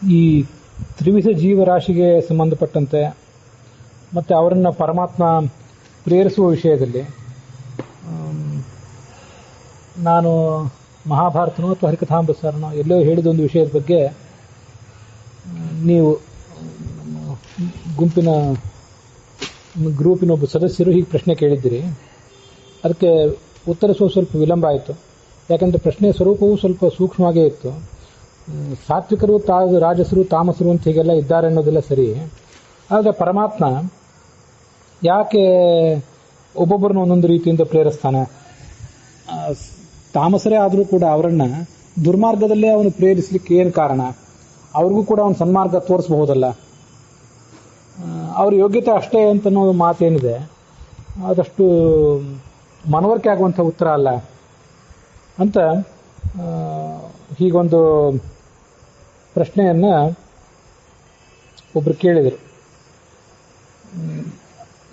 ಈ ತ್ರಿವಿಧ ಜೀವರಾಶಿಗೆ ಸಂಬಂಧಪಟ್ಟಂತೆ ಮತ್ತು ಅವರನ್ನು ಪರಮಾತ್ಮ ಪ್ರೇರಿಸುವ ವಿಷಯದಲ್ಲಿ ನಾನು ಮಹಾಭಾರತನೋ ಅಥವಾ ಹರಿಕಥಾಮೃತಸಾರನೋ ಎಲ್ಲೋ ಹೇಳಿದೊಂದು ವಿಷಯದ ಬಗ್ಗೆ ನೀವು ಗ್ರೂಪಿನ ಒಬ್ಬ ಸದಸ್ಯರು ಹೀಗೆ ಪ್ರಶ್ನೆ ಕೇಳಿದ್ದೀರಿ. ಅದಕ್ಕೆ ಉತ್ತರಿಸುವ ಸ್ವಲ್ಪ ವಿಳಂಬ ಆಯಿತು. ಯಾಕಂದರೆ ಪ್ರಶ್ನೆಯ ಸ್ವರೂಪವು ಸ್ವಲ್ಪ ಸೂಕ್ಷ್ಮವಾಗೇ ಇತ್ತು. ಸಾತ್ವಿಕರು ರಾಜಸರು ತಾಮಸರು ಅಂತ ಹೀಗೆಲ್ಲ ಇದ್ದಾರೆ ಅನ್ನೋದೆಲ್ಲ ಸರಿ. ಆದರೆ ಪರಮಾತ್ಮ ಯಾಕೆ ಒಬ್ಬೊಬ್ಬರನ್ನ ಒಂದೊಂದು ರೀತಿಯಿಂದ ಪ್ರೇರಿಸ್ತಾನೆ? ತಾಮಸರೇ ಆದರೂ ಕೂಡ ಅವರನ್ನು ದುರ್ಮಾರ್ಗದಲ್ಲೇ ಅವನು ಪ್ರೇರಿಸಲಿಕ್ಕೆ ಏನು ಕಾರಣ? ಅವ್ರಿಗೂ ಕೂಡ ಅವನು ಸನ್ಮಾರ್ಗ ತೋರಿಸಬಹುದಲ್ಲ. ಅವ್ರ ಯೋಗ್ಯತೆ ಅಷ್ಟೇ ಅಂತನ್ನೋ ಮಾತೇನಿದೆ ಅದಷ್ಟು ಮನವರಿಕೆ ಆಗುವಂಥ ಉತ್ತರ ಅಲ್ಲ ಅಂತ ಹೀಗೊಂದು ಪ್ರಶ್ನೆಯನ್ನು ಒಬ್ಬರು ಕೇಳಿದರು.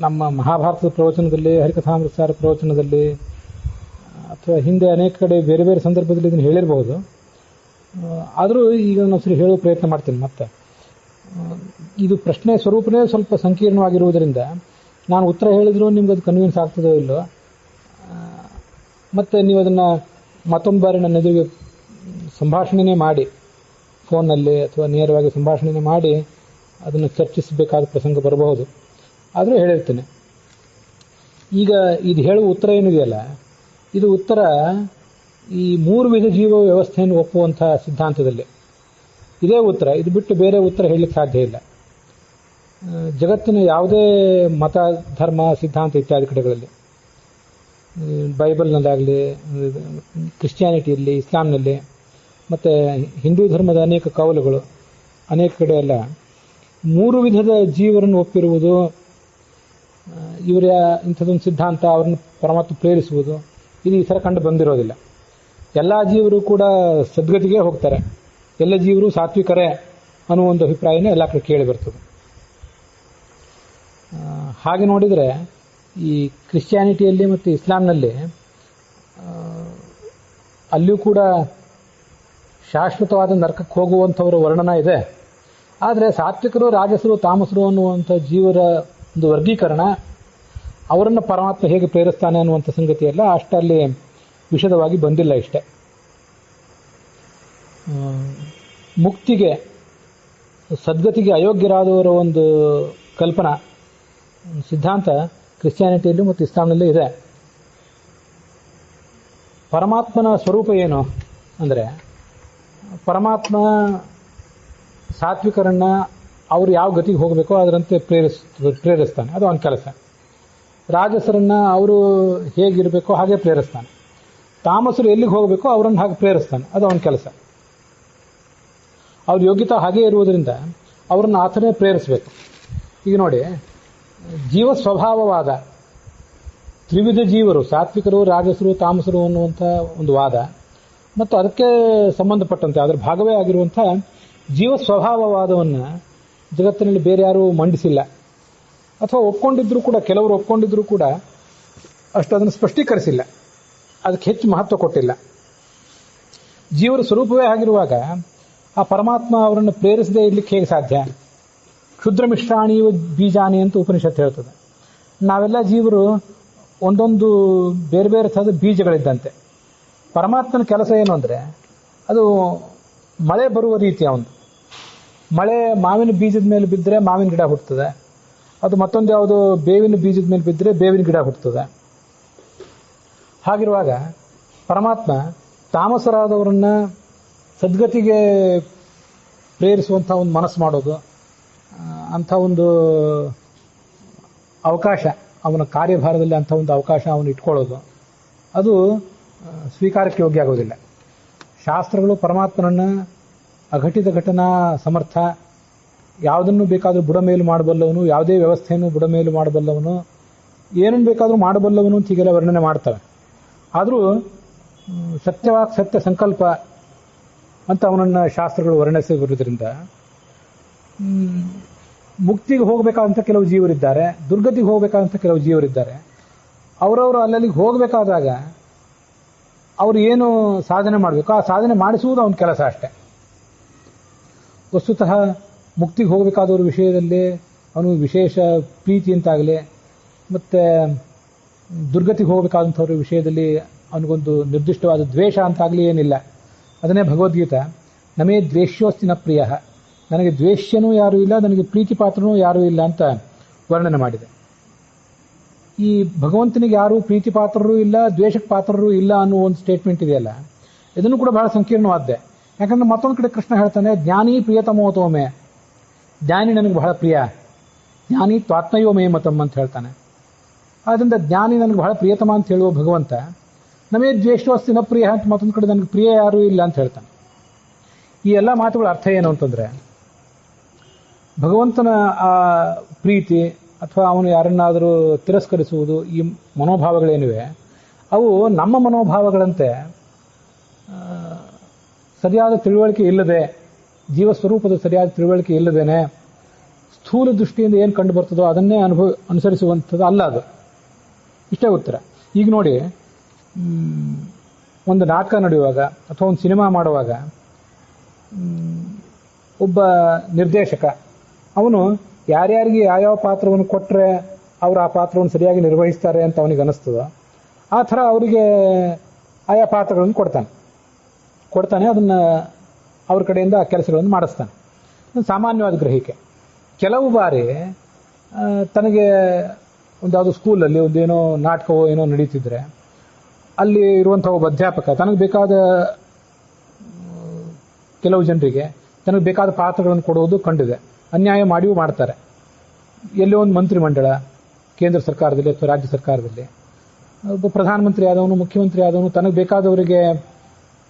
ನಮ್ಮ ಮಹಾಭಾರತದ ಪ್ರವಚನದಲ್ಲಿ, ಹರಿಕಥಾಮೃತಸಾರ ಪ್ರವಚನದಲ್ಲಿ ಅಥವಾ ಹಿಂದೆ ಅನೇಕ ಕಡೆ ಬೇರೆ ಬೇರೆ ಸಂದರ್ಭದಲ್ಲಿ ಇದನ್ನು ಹೇಳಿರಬಹುದು. ಆದರೂ ಈಗ ನಾನು ಹೇಳೋ ಪ್ರಯತ್ನ ಮಾಡ್ತೀನಿ. ಮತ್ತೆ ಇದು ಪ್ರಶ್ನೆ ಸ್ವರೂಪನೇ ಸ್ವಲ್ಪ ಸಂಕೀರ್ಣವಾಗಿರುವುದರಿಂದ ನಾನು ಉತ್ತರ ಹೇಳಿದರೂ ನಿಮ್ಗೆ ಅದು ಕನ್ವಿನ್ಸ್ ಆಗ್ತದೋ ಇಲ್ಲೋ, ಮತ್ತು ನೀವು ಅದನ್ನು ಮತ್ತೊಂದು ಬಾರಿ ನನ್ನ ಎದುರಿಗೆ ಸಂಭಾಷಣೆನೇ ಮಾಡಿ, ಫೋನ್ನಲ್ಲಿ ಅಥವಾ ನೇರವಾಗಿ ಸಂಭಾಷಣೆ ಮಾಡಿ ಅದನ್ನು ಚರ್ಚಿಸಬೇಕಾದ ಪ್ರಸಂಗ ಬರಬಹುದು. ಆದರೂ ಹೇಳಿರ್ತೇನೆ. ಈಗ ಇದು ಹೇಳುವ ಉತ್ತರ ಏನಿದೆಯಲ್ಲ, ಇದು ಉತ್ತರ ಈ ಮೂರು ವಿಧ ಜೀವ ವ್ಯವಸ್ಥೆಯನ್ನು ಒಪ್ಪುವಂಥ ಸಿದ್ಧಾಂತದಲ್ಲಿ ಇದೇ ಉತ್ತರ. ಇದು ಬಿಟ್ಟು ಬೇರೆ ಉತ್ತರ ಹೇಳಲಿಕ್ಕೆ ಸಾಧ್ಯ ಇಲ್ಲ. ಜಗತ್ತಿನ ಯಾವುದೇ ಮತ, ಧರ್ಮ, ಸಿದ್ಧಾಂತ ಇತ್ಯಾದಿ ಕಡೆಗಳಲ್ಲಿ, ಬೈಬಲ್ನಲ್ಲಾಗಲಿ, ಕ್ರಿಶ್ಚಿಯಾನಿಟಿಯಲ್ಲಿ, ಇಸ್ಲಾಂನಲ್ಲಿ, ಮತ್ತು ಹಿಂದೂ ಧರ್ಮದ ಅನೇಕ ಕವಲುಗಳು, ಅನೇಕ ಕಡೆ ಎಲ್ಲ ಮೂರು ವಿಧದ ಜೀವರನ್ನು ಒಪ್ಪಿರುವುದು, ಇವರ ಇಂಥದ್ದೊಂದು ಸಿದ್ಧಾಂತ ಅವರನ್ನು ಪರಮಾತ್ಮ ಪ್ರೇರಿಸುವುದು, ಇದು ಈ ಥರ ಕಂಡು ಬಂದಿರೋದಿಲ್ಲ. ಎಲ್ಲ ಜೀವರು ಕೂಡ ಸದ್ಗತಿಗೆ ಹೋಗ್ತಾರೆ, ಎಲ್ಲ ಜೀವರು ಸಾತ್ವಿಕರೇ ಅನ್ನುವ ಒಂದು ಅಭಿಪ್ರಾಯನೇ ಎಲ್ಲ ಕಡೆ ಕೇಳಿ ಬರ್ತದೆ. ಹಾಗೆ ನೋಡಿದರೆ ಈ ಕ್ರಿಶ್ಚಿಯಾನಿಟಿಯಲ್ಲಿ ಮತ್ತು ಇಸ್ಲಾಂನಲ್ಲಿ ಅಲ್ಲಿಯೂ ಕೂಡ ಶಾಶ್ವತವಾದ ನರಕಕ್ಕೆ ಹೋಗುವಂಥವರ ವರ್ಣನ ಇದೆ. ಆದರೆ ಸಾತ್ವಿಕರು, ರಾಜಸರು, ತಾಮಸರು ಅನ್ನುವಂಥ ಜೀವರ ಒಂದು ವರ್ಗೀಕರಣ, ಅವರನ್ನು ಪರಮಾತ್ಮ ಹೇಗೆ ಪ್ರೇರಿಸ್ತಾನೆ ಅನ್ನುವಂಥ ಸಂಗತಿಯೆಲ್ಲ ಅಷ್ಟಲ್ಲಿ ವಿಶದವಾಗಿ ಬಂದಿಲ್ಲ. ಇಷ್ಟೇ. ಮುಕ್ತಿಗೆ, ಸದ್ಗತಿಗೆ ಅಯೋಗ್ಯರಾದವರ ಒಂದು ಕಲ್ಪನಾ ಸಿದ್ಧಾಂತ ಕ್ರಿಶ್ಚಿಯಾನಿಟಿಯಲ್ಲೂ ಮತ್ತು ಇಸ್ಲಾಂನಲ್ಲೂ ಇದೆ. ಪರಮಾತ್ಮನ ಸ್ವರೂಪ ಏನು ಅಂದರೆ, ಪರಮಾತ್ಮ ಸಾತ್ವಿಕರನ್ನು ಅವರು ಯಾವ ಗತಿಗೆ ಹೋಗಬೇಕೋ ಅದರಂತೆ ಪ್ರೇರಿಸ್ತಾನೆ, ಅದು ಅವನ ಕೆಲಸ. ರಾಜಸರನ್ನು ಅವರು ಹೇಗಿರಬೇಕೋ ಹಾಗೆ ಪ್ರೇರಿಸ್ತಾನೆ. ತಾಮಸರು ಎಲ್ಲಿಗೆ ಹೋಗಬೇಕೋ ಅವರನ್ನು ಹಾಗೆ ಪ್ರೇರಿಸ್ತಾನೆ, ಅದು ಅವನ ಕೆಲಸ. ಅವ್ರ ಯೋಗ್ಯತೆ ಹಾಗೇ ಇರುವುದರಿಂದ ಅವ್ರನ್ನ ಆತನೇ ಪ್ರೇರಿಸಬೇಕು. ಈಗ ನೋಡಿ, ಜೀವ ಸ್ವಭಾವವಾದ ತ್ರಿವಿಧ ಜೀವರು, ಸಾತ್ವಿಕರು, ರಾಜಸರು, ತಾಮಸರು ಅನ್ನುವಂಥ ಒಂದು ವಾದ, ಮತ್ತು ಅದಕ್ಕೆ ಸಂಬಂಧಪಟ್ಟಂತೆ ಅದರ ಭಾಗವೇ ಆಗಿರುವಂಥ ಜೀವ ಸ್ವಭಾವವಾದವನ್ನು ಜಗತ್ತಿನಲ್ಲಿ ಬೇರೆ ಯಾರೂ ಮಂಡಿಸಿಲ್ಲ. ಅಥವಾ ಒಪ್ಕೊಂಡಿದ್ರೂ ಕೂಡ, ಕೆಲವರು ಒಪ್ಕೊಂಡಿದ್ರೂ ಕೂಡ ಅಷ್ಟು ಅದನ್ನು ಸ್ಪಷ್ಟೀಕರಿಸಿಲ್ಲ, ಅದಕ್ಕೆ ಹೆಚ್ಚು ಮಹತ್ವ ಕೊಟ್ಟಿಲ್ಲ. ಜೀವರ ಸ್ವರೂಪವೇ ಆಗಿರುವಾಗ ಆ ಪರಮಾತ್ಮ ಅವರನ್ನು ಪ್ರೇರಿಸದೇ ಇರಲಿಕ್ಕೆ ಹೇಗೆ ಸಾಧ್ಯ? ಕ್ಷುದ್ರ ಮಿಶ್ರಾಣಿಯು ಬೀಜಾನಿ ಅಂತ ಉಪನಿಷತ್ತು ಹೇಳ್ತದೆ. ನಾವೆಲ್ಲ ಜೀವರು ಒಂದೊಂದು ಬೇರೆ ಬೇರೆ ಥರದ ಬೀಜಗಳಿದ್ದಂತೆ. ಪರಮಾತ್ಮನ ಕೆಲಸ ಏನು ಅಂದರೆ, ಅದು ಮಳೆ ಬರುವ ರೀತಿ. ಅವನು ಮಳೆ ಮಾವಿನ ಬೀಜದ ಮೇಲೆ ಬಿದ್ದರೆ ಮಾವಿನ ಗಿಡ ಹುಟ್ಟುತ್ತದೆ, ಅದು ಮತ್ತೊಂದು ಯಾವುದೋ ಬೇವಿನ ಬೀಜದ ಮೇಲೆ ಬಿದ್ದರೆ ಬೇವಿನ ಗಿಡ ಹುಟ್ಟುತ್ತದೆ. ಹಾಗಿರುವಾಗ ಪರಮಾತ್ಮ ತಾಮಸರಾದವರನ್ನು ಸದ್ಗತಿಗೆ ಪ್ರೇರಿಸುವಂಥ ಒಂದು ಮನಸ್ಸು ಮಾಡೋದು, ಅಂಥ ಒಂದು ಅವಕಾಶ, ಅವನ ಕಾರ್ಯಭಾರದಲ್ಲಿ ಅಂಥ ಒಂದು ಅವಕಾಶ ಅವನು ಇಟ್ಕೊಳ್ಳೋದು, ಅದು ಸ್ವೀಕಾರಕ್ಕೆ ಯೋಗ್ಯ ಆಗೋದಿಲ್ಲ. ಶಾಸ್ತ್ರಗಳು ಪರಮಾತ್ಮನನ್ನು ಅಘಟಿತ ಘಟನಾ ಸಮರ್ಥ, ಯಾವುದನ್ನು ಬೇಕಾದರೂ ಬುಡಮೇಲು ಮಾಡಬಲ್ಲವನು, ಯಾವುದೇ ವ್ಯವಸ್ಥೆಯನ್ನು ಬುಡಮೇಲು ಮಾಡಬಲ್ಲವನು, ಏನನ್ನು ಬೇಕಾದರೂ ಮಾಡಬಲ್ಲವನು ಅಂತ ಹೀಗೆಲ್ಲ ವರ್ಣನೆ ಮಾಡ್ತವೆ. ಆದರೂ ಸತ್ಯವಾಕ್ ಸತ್ಯ ಸಂಕಲ್ಪ ಅಂತ ಅವನನ್ನು ಶಾಸ್ತ್ರಗಳು ವರ್ಣಿಸಿರುವುದರಿಂದ ಮುಕ್ತಿಗೆ ಹೋಗಬೇಕಾದಂಥ ಕೆಲವು ಜೀವರಿದ್ದಾರೆ, ದುರ್ಗತಿಗೆ ಹೋಗಬೇಕಾದಂಥ ಕೆಲವು ಜೀವರಿದ್ದಾರೆ. ಅವರವರು ಅಲ್ಲಲ್ಲಿಗೆ ಹೋಗಬೇಕಾದಾಗ ಅವರು ಏನು ಸಾಧನೆ ಮಾಡಬೇಕು ಆ ಸಾಧನೆ ಮಾಡಿಸುವುದು ಅವನ ಕೆಲಸ ಅಷ್ಟೆ. ವಸ್ತುತಃ ಮುಕ್ತಿಗೆ ಹೋಗಬೇಕಾದವ್ರ ವಿಷಯದಲ್ಲಿ ಅವನು ವಿಶೇಷ ಪ್ರೀತಿ ಅಂತಾಗಲಿ, ಮತ್ತು ದುರ್ಗತಿಗೆ ಹೋಗಬೇಕಾದಂಥವ್ರ ವಿಷಯದಲ್ಲಿ ಅವನಿಗೊಂದು ನಿರ್ದಿಷ್ಟವಾದ ದ್ವೇಷ ಅಂತಾಗಲಿ ಏನಿಲ್ಲ. ಅದನ್ನೇ ಭಗವದ್ಗೀತಾ ನಮೇ ದ್ವೇಷ್ಯೋಸ್ತಿ ನ ಪ್ರಿಯ, ನನಗೆ ದ್ವೇಷ್ಯನೂ ಯಾರೂ ಇಲ್ಲ, ನನಗೆ ಪ್ರೀತಿ ಪಾತ್ರನೂ ಯಾರೂ ಇಲ್ಲ ಅಂತ ವರ್ಣನೆ ಮಾಡಿದೆ. ಈ ಭಗವಂತನಿಗೆ ಯಾರೂ ಪ್ರೀತಿ ಪಾತ್ರರೂ ಇಲ್ಲ, ದ್ವೇಷಕ್ಕೆ ಪಾತ್ರರೂ ಇಲ್ಲ ಅನ್ನೋ ಒಂದು ಸ್ಟೇಟ್ಮೆಂಟ್ ಇದೆಯಲ್ಲ, ಇದನ್ನು ಕೂಡ ಬಹಳ ಸಂಕೀರ್ಣವಾದ್ದೆ. ಯಾಕಂದ್ರೆ ಮತ್ತೊಂದು ಕಡೆ ಕೃಷ್ಣ ಹೇಳ್ತಾನೆ, ಜ್ಞಾನಿ ಪ್ರಿಯತಮೋತೋಮೆ, ಜ್ಞಾನಿ ನನಗೆ ಬಹಳ ಪ್ರಿಯ, ಜ್ಞಾನಿ ತ್ವಾತ್ಮಯೋ ಮೇ ಮತಮ್ ಅಂತ ಹೇಳ್ತಾನೆ. ಆದ್ದರಿಂದ ಜ್ಞಾನಿ ನನಗೆ ಬಹಳ ಪ್ರಿಯತಮ ಅಂತ ಹೇಳುವ ಭಗವಂತ ನಮೇ ದ್ವೇಷೋಸ್ತಿ ನ ಪ್ರಿಯ ಅಂತ ಮತ್ತೊಂದು ಕಡೆ ನನಗೆ ಪ್ರಿಯ ಯಾರೂ ಇಲ್ಲ ಅಂತ ಹೇಳ್ತಾನೆ. ಈ ಎಲ್ಲ ಮಾತುಗಳ ಅರ್ಥ ಏನು ಅಂತಂದ್ರೆ, ಭಗವಂತನ ಆ ಪ್ರೀತಿ ಅಥವಾ ಅವನು ಯಾರನ್ನಾದರೂ ತಿರಸ್ಕರಿಸುವುದು, ಈ ಮನೋಭಾವಗಳೇನಿವೆ ಅವು ನಮ್ಮ ಮನೋಭಾವಗಳಂತೆ ಸರಿಯಾದ ತಿಳುವಳಿಕೆ ಇಲ್ಲದೆ, ಜೀವ ಸ್ವರೂಪದ ಸರಿಯಾದ ತಿಳುವಳಿಕೆ ಇಲ್ಲದೇನೆ ಸ್ಥೂಲ ದೃಷ್ಟಿಯಿಂದ ಏನು ಕಂಡು ಬರ್ತದೋ ಅದನ್ನೇ ಅನುಸರಿಸುವಂಥದ್ದು ಅಲ್ಲ ಅದು. ಇಷ್ಟೇ ಉತ್ತರ. ಈಗ ನೋಡಿ, ಒಂದು ನಾಟಕ ನಡೆಯುವಾಗ ಅಥವಾ ಒಂದು ಸಿನಿಮಾ ಮಾಡುವಾಗ ಒಬ್ಬ ನಿರ್ದೇಶಕ ಅವನು ಯಾರ್ಯಾರಿಗೆ ಯಾವ್ಯಾವ ಪಾತ್ರವನ್ನು ಕೊಟ್ಟರೆ ಅವರು ಆ ಪಾತ್ರವನ್ನು ಸರಿಯಾಗಿ ನಿರ್ವಹಿಸ್ತಾರೆ ಅಂತ ಅವನಿಗೆ ಅನ್ನಿಸ್ತದೋ ಆ ಥರ ಅವರಿಗೆ ಆಯಾ ಪಾತ್ರಗಳನ್ನು ಕೊಡ್ತಾನೆ, ಅದನ್ನು ಅವ್ರ ಕಡೆಯಿಂದ ಆ ಕೆಲಸಗಳನ್ನು ಮಾಡಿಸ್ತಾನೆ. ಸಾಮಾನ್ಯವಾದ ಗ್ರಹಿಕೆ. ಕೆಲವು ಬಾರಿ ತನಗೆ ಒಂದಾವುದು ಸ್ಕೂಲಲ್ಲಿ ಒಂದೇನೋ ನಾಟಕವೋ ಏನೋ ನಡೀತಿದ್ರೆ ಅಲ್ಲಿ ಇರುವಂಥ ಒಬ್ಬ ಅಧ್ಯಾಪಕ ತನಗೆ ಬೇಕಾದ ಕೆಲವು ಜನರಿಗೆ ತನಗೆ ಬೇಕಾದ ಪಾತ್ರಗಳನ್ನು ಕೊಡುವುದು ಕಂಡಿದೆ. ಅನ್ಯಾಯ ಮಾಡಿಯೂ ಮಾಡ್ತಾರೆ. ಎಲ್ಲೋ ಒಂದು ಮಂತ್ರಿಮಂಡಲ, ಕೇಂದ್ರ ಸರ್ಕಾರದಲ್ಲಿ ಅಥವಾ ರಾಜ್ಯ ಸರ್ಕಾರದಲ್ಲಿ ಒಬ್ಬ ಪ್ರಧಾನಮಂತ್ರಿ ಆದವನು, ಮುಖ್ಯಮಂತ್ರಿ ಆದವನು ತನಗೆ ಬೇಕಾದವರಿಗೆ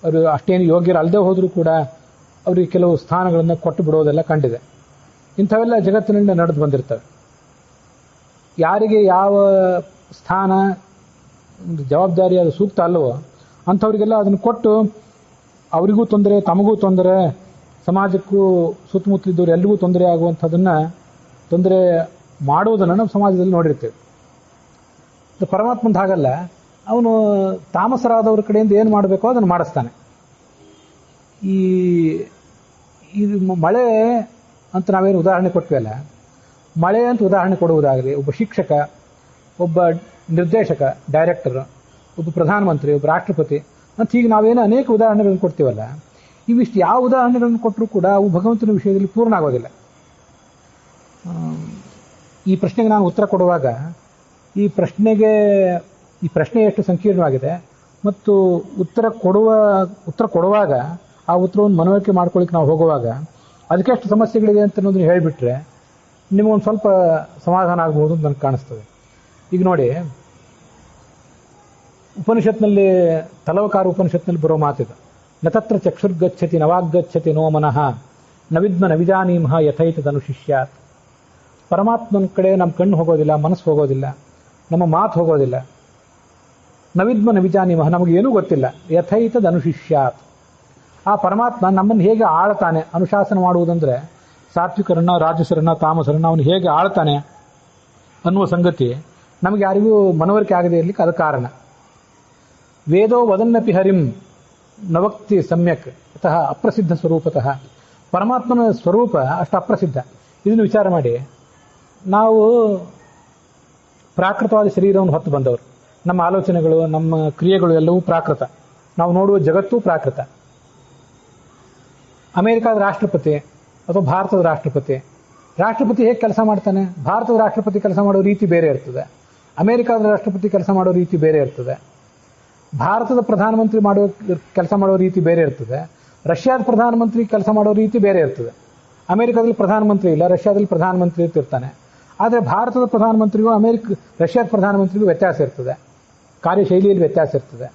ಅವರು ಅಷ್ಟೇನು ಯೋಗ್ಯರಲ್ಲದೆ ಹೋದರೂ ಕೂಡ ಅವರಿಗೆ ಕೆಲವು ಸ್ಥಾನಗಳನ್ನು ಕೊಟ್ಟು ಬಿಡೋದೆಲ್ಲ ಕಂಡಿದೆ. ಇಂಥವೆಲ್ಲ ಜಗತ್ತಿನಿಂದ ನಡೆದು ಬಂದಿರ್ತವೆ. ಯಾರಿಗೆ ಯಾವ ಸ್ಥಾನ ಒಂದು ಜವಾಬ್ದಾರಿ ಅದು ಸೂಕ್ತ ಅಲ್ಲವೋ ಅಂಥವರಿಗೆಲ್ಲ ಅದನ್ನು ಕೊಟ್ಟು ಅವರಿಗೂ ತೊಂದರೆ, ತಮಗೂ ತೊಂದರೆ, ಸಮಾಜಕ್ಕೂ ಸುತ್ತಮುತ್ತಲಿದ್ದವರು ಎಲ್ರಿಗೂ ತೊಂದರೆ ಆಗುವಂಥದ್ದನ್ನು ತೊಂದರೆ ಮಾಡೋದನ್ನು ನಾವು ಸಮಾಜದಲ್ಲಿ ನೋಡಿರ್ತೇವೆ. ಪರಮಾತ್ಮಂದು ಹಾಗಲ್ಲ, ಅವನು ತಾಮಸರಾದವ್ರ ಕಡೆಯಿಂದ ಏನು ಮಾಡಬೇಕೋ ಅದನ್ನು ಮಾಡಿಸ್ತಾನೆ. ಇದು ಮಳೆ ಅಂತ ನಾವೇನು ಉದಾಹರಣೆ ಕೊಟ್ವಲ್ಲ, ಮಳೆ ಅಂತ ಉದಾಹರಣೆ ಕೊಡುವುದಾಗಲಿ, ಒಬ್ಬ ಶಿಕ್ಷಕ, ಒಬ್ಬ ನಿರ್ದೇಶಕ, ಡೈರೆಕ್ಟರ್, ಒಬ್ಬ ಪ್ರಧಾನಮಂತ್ರಿ, ಒಬ್ಬ ರಾಷ್ಟ್ರಪತಿ ಅಂತ ಹೀಗೆ ನಾವೇನು ಅನೇಕ ಉದಾಹರಣೆಗಳನ್ನು ಕೊಡ್ತೀವಲ್ಲ, ಇವಿಷ್ಟು ಯಾವ ಉದಾಹರಣೆಗಳನ್ನು ಕೊಟ್ಟರೂ ಕೂಡ ಅವು ಭಗವಂತನ ವಿಷಯದಲ್ಲಿ ಪೂರ್ಣ ಆಗೋದಿಲ್ಲ. ಈ ಪ್ರಶ್ನೆಗೆ ನಾನು ಉತ್ತರ ಕೊಡುವಾಗ ಈ ಪ್ರಶ್ನೆ ಎಷ್ಟು ಸಂಕೀರ್ಣವಾಗಿದೆ ಮತ್ತು ಉತ್ತರ ಕೊಡುವಾಗ ಆ ಉತ್ತರವನ್ನು ಮನವರಿಕೆ ಮಾಡ್ಕೊಳ್ಳಿಕ್ಕೆ ನಾವು ಹೋಗುವಾಗ ಅದಕ್ಕೆ ಎಷ್ಟು ಸಮಸ್ಯೆಗಳಿದೆ ಅಂತ ಅನ್ನೋದನ್ನು ಹೇಳಿಬಿಟ್ರೆ ನಿಮಗೊಂದು ಸ್ವಲ್ಪ ಸಮಾಧಾನ ಆಗಬಹುದು ಅಂತ ನನಗೆ ಕಾಣಿಸ್ತದೆ. ಈಗ ನೋಡಿ, ಉಪನಿಷತ್ನಲ್ಲಿ ತಲವಕಾರ ಉಪನಿಷತ್ನಲ್ಲಿ ಬರೋ ಮಾತಿದೆ, ನತತ್ರ ಚಕ್ಷುರ್ಗಚ್ಚತಿ ನವಾಗಚ್ಚತಿ ನೋ ಮನಃ ನವಿದ್ಮ ನವಿಜಾನೀಮಃ ಯಥೈತದನುಶಿಷ್ಯಾತ್. ಪರಮಾತ್ಮನ ಕಡೆ ನಮ್ಮ ಕಣ್ಣು ಹೋಗೋದಿಲ್ಲ, ಮನಸ್ಸು ಹೋಗೋದಿಲ್ಲ, ನಮ್ಮ ಮಾತು ಹೋಗೋದಿಲ್ಲ. ನವಿದ್ಮ ನವಿಜಾನೀಮಃ, ನಮಗೇನೂ ಗೊತ್ತಿಲ್ಲ. ಯಥೈತದನುಶಿಷ್ಯಾತ್, ಆ ಪರಮಾತ್ಮ ನಮ್ಮನ್ನು ಹೇಗೆ ಆಳ್ತಾನೆ, ಅನುಶಾಸನ ಮಾಡುವುದಂದ್ರೆ ಸಾತ್ವಿಕರನ್ನ, ರಾಜಸರನ್ನ, ತಾಮಸರನ್ನ ಅವನು ಹೇಗೆ ಆಳ್ತಾನೆ ಅನ್ನುವ ಸಂಗತಿ ನಮಗೆ ಯಾರಿಗೂ ಮನವರಿಕೆ ಆಗದೇ ಇರಲಿಕ್ಕೆ ಅದು ಕಾರಣ. ವೇದೋ ವದನ್ನಪಿ ಹರಿಂ ನವಕ್ತಿ ಸಮ್ಯಕ್ ಅತಃ ಅಪ್ರಸಿದ್ಧ ಸ್ವರೂಪತಃ. ಪರಮಾತ್ಮನ ಸ್ವರೂಪ ಅಷ್ಟು ಅಪ್ರಸಿದ್ಧ. ಇದನ್ನು ವಿಚಾರ ಮಾಡಿ, ನಾವು ಪ್ರಾಕೃತವಾದ ಶರೀರವನ್ನು ಹೊತ್ತು ಬಂದವರು. ನಮ್ಮ ಆಲೋಚನೆಗಳು, ನಮ್ಮ ಕ್ರಿಯೆಗಳು ಎಲ್ಲವೂ ಪ್ರಾಕೃತ. ನಾವು ನೋಡುವ ಜಗತ್ತೂ ಪ್ರಾಕೃತ. ಅಮೆರಿಕಾದ ರಾಷ್ಟ್ರಪತಿ ಅಥವಾ ಭಾರತದ ರಾಷ್ಟ್ರಪತಿ ಹೇಗೆ ಕೆಲಸ ಮಾಡ್ತಾನೆ? ಭಾರತದ ರಾಷ್ಟ್ರಪತಿ ಕೆಲಸ ಮಾಡೋ ರೀತಿ ಬೇರೆ ಇರ್ತದೆ, ಅಮೆರಿಕಾದ ರಾಷ್ಟ್ರಪತಿ ಕೆಲಸ ಮಾಡೋ ರೀತಿ ಬೇರೆ ಇರ್ತದೆ, ಭಾರತದ ಪ್ರಧಾನಮಂತ್ರಿ ಕೆಲಸ ಮಾಡೋ ರೀತಿ ಬೇರೆ ಇರ್ತದೆ, ರಷ್ಯಾದ ಪ್ರಧಾನಮಂತ್ರಿ ಕೆಲಸ ಮಾಡೋ ರೀತಿ ಬೇರೆ ಇರ್ತದೆ. ಅಮೆರಿಕಾದಲ್ಲಿ ಪ್ರಧಾನಮಂತ್ರಿ ಇಲ್ಲ, ರಷ್ಯಾದಲ್ಲಿ ಪ್ರಧಾನಮಂತ್ರಿ ಇರ್ತಾನೆ. ಆದರೆ ಭಾರತದ ಪ್ರಧಾನಮಂತ್ರಿಗೂ ರಷ್ಯಾದ ಪ್ರಧಾನಮಂತ್ರಿಗೂ ವ್ಯತ್ಯಾಸ ಇರ್ತದೆ, ಕಾರ್ಯಶೈಲಿಯಲ್ಲಿ ವ್ಯತ್ಯಾಸ ಇರ್ತದೆ.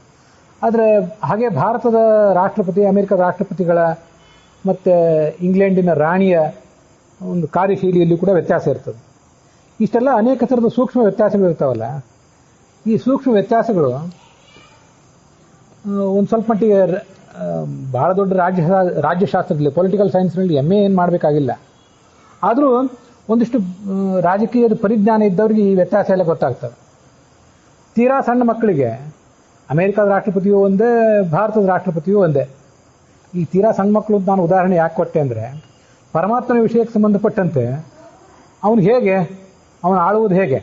ಆದರೆ ಹಾಗೆ ಭಾರತದ ರಾಷ್ಟ್ರಪತಿ, ಅಮೆರಿಕದ ರಾಷ್ಟ್ರಪತಿಗಳ ಮತ್ತು ಇಂಗ್ಲೆಂಡಿನ ರಾಣಿಯ ಒಂದು ಕಾರ್ಯಶೈಲಿಯಲ್ಲಿ ಕೂಡ ವ್ಯತ್ಯಾಸ ಇರ್ತದೆ. ಇಷ್ಟೆಲ್ಲ ಅನೇಕ ಥರದ ಸೂಕ್ಷ್ಮ ವ್ಯತ್ಯಾಸಗಳು ಇರ್ತಾವಲ್ಲ. ಈ ಸೂಕ್ಷ್ಮ ವ್ಯತ್ಯಾಸಗಳು ಒಂದು ಸ್ವಲ್ಪ ಮಟ್ಟಿಗೆ ಬಹಳ ದೊಡ್ಡ ರಾಜ್ಯಶಾಸ್ತ್ರದಲ್ಲಿ, ಪೊಲಿಟಿಕಲ್ ಸೈನ್ಸ್ನಲ್ಲಿ MA ಏನು ಮಾಡಬೇಕಾಗಿಲ್ಲ. ಆದರೂ ಒಂದಿಷ್ಟು ರಾಜಕೀಯದ ಪರಿಜ್ಞಾನ ಇದ್ದವರಿಗೆ ಈ ವ್ಯತ್ಯಾಸ ಎಲ್ಲ ಗೊತ್ತಾಗ್ತದೆ. ತೀರಾ ಸಣ್ಣ ಮಕ್ಕಳಿಗೆ ಅಮೆರಿಕದ ರಾಷ್ಟ್ರಪತಿಯೂ ಒಂದೇ, ಭಾರತದ ರಾಷ್ಟ್ರಪತಿಯೂ ಒಂದೇ. ಈ ತೀರಾ ಸಣ್ಣ ಮಕ್ಕಳು ನಾನು ಉದಾಹರಣೆ ಯಾಕೆ ಕೊಟ್ಟೆ ಅಂದರೆ, ಪರಮಾತ್ಮನ ವಿಷಯಕ್ಕೆ ಸಂಬಂಧಪಟ್ಟಂತೆ ಅವನು ಹೇಗೆ, ಅವನು ಆಳುವುದು ಹೇಗೆ?